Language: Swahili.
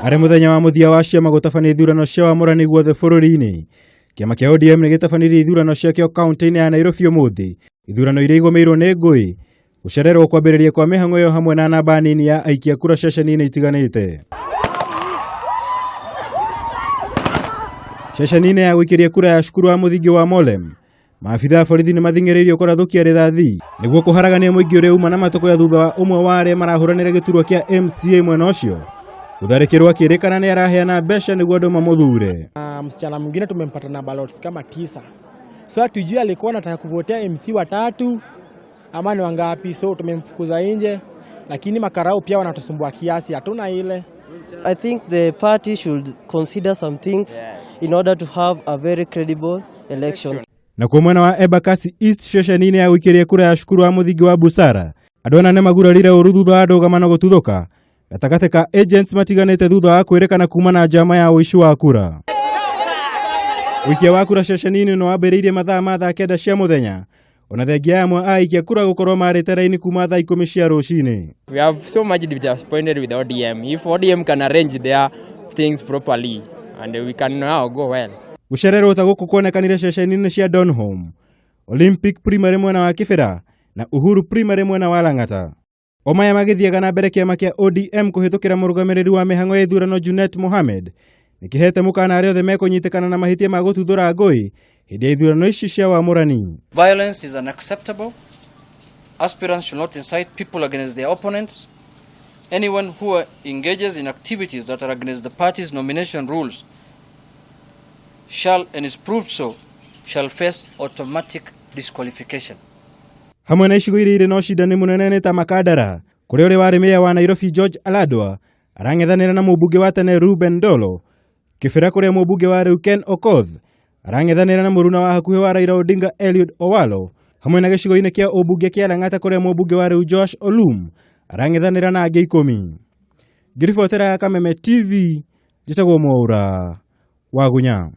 Arĩ mũthenya wa mũthia wa ciama gũtabania ithurano cia wamũrani guothe bũrũri-inĩ. Kĩama kĩa ODM nĩgĩtabanirie ithurano ciakĩo kaunti-inĩ ya Nairobi ũmũthĩ. Ithurano iria igũmĩirwo nĩ ngũĩ, gũcererwo kwambĩrĩria kwa mĩhang'o ĩyo hamwe na namba nini ya aikia kura ceceni-inĩ itiganĩte. Ceceni-inĩ ya gũikĩria kura ya cukuru wa mũthingi wa Molem, maabitha a borithi nĩmathing'ĩrĩirio kũrathũkia rithathi nĩguo kũharagania mũingĩ ũrĩa uma na matũkũ ya thutha wa ũmwe wa arĩa marahũranĩra gĩturwa kĩa MCA mwena ũcio gũtharĩkĩrwo akĩrĩkana nĩ araheana mbeca nĩguo andũ mamũthure. Msichana mwingine tumempata na ballots kama 9. So hatujui alikuwa anataka kuvotea MC watatu ama ni wangapi, so tumemfukuza nje, lakini makarao pia wanatusumbua kiasi, hatuna ile. I think the party should consider some things in order to have a very credible election. Na kwa mwena wa Embakasi East ceceni-inĩ ya gũikĩria kura ya cukuru wa mũthingi wa Busara, andũ ana nĩmagurarire ũru thutha wa ndũgamano gũtuthũka gatagatĩ ka agents matiganĩte thutha wa kwĩrĩkana kuma na njama ya ũici wa kura. Ũikia wa kura ceceni-inĩ nĩ wambĩrĩirie mathaa ma thaa 9 cia mũthenya, ona thengia amwe a aikia kura gũkorwo marĩte raini kuma thaa 10 cia rũcinĩ. We have so much disappointed with ODM. If ODM can arrange their things properly and we can now go well. Gũcererwo ta gũkũ kuonekanire ceceni-inĩ cia Donholm, Olympic Primary mwena wa Kĩbĩra na Uhuru Primary mwena wa Lang'ata. O maya magĩthiaga na mbere kĩama kĩa ODM kũhĩtũkĩra mũrũgamĩrĩri wa mĩhang'o ya ithurano Junet Mohamed nĩkĩhete mũkana arĩa othe mekũnyitĩkana na mahĩtia ma gũtuthũra ngũĩ hĩndĩ ya ithurano ici cia wamũrani. Violence is unacceptable. Aspirants should not incite people against their opponents. Anyone who engages in activities that are against the party's nomination rules shall, and is proved so, shall face automatic disqualification. Hamwe na icigo iria irĩ na ũcindani mũnene nĩ ta Makadara, kũrĩa ũrĩ warĩ meya wa Nairobi George Aladwa arang'ethanĩra na mũmbunge wa tene Ruben Ndolo. Kĩbĩra kũrĩa mũmbunge wa rĩu Ken Okoth arang'ethanĩra na mũruna wa hakuhĩ wa Raila Odinga Eliud Owalo, hamwe na gĩcigo-inĩ kĩa ũmbunge kĩa Lang'ata kũrĩa mũmbunge wa rĩu Josh Olum arang'ethanĩra na angĩ 10. Ngĩribotera Kameme TV, njĩtagwo Mwaura wa Gunya.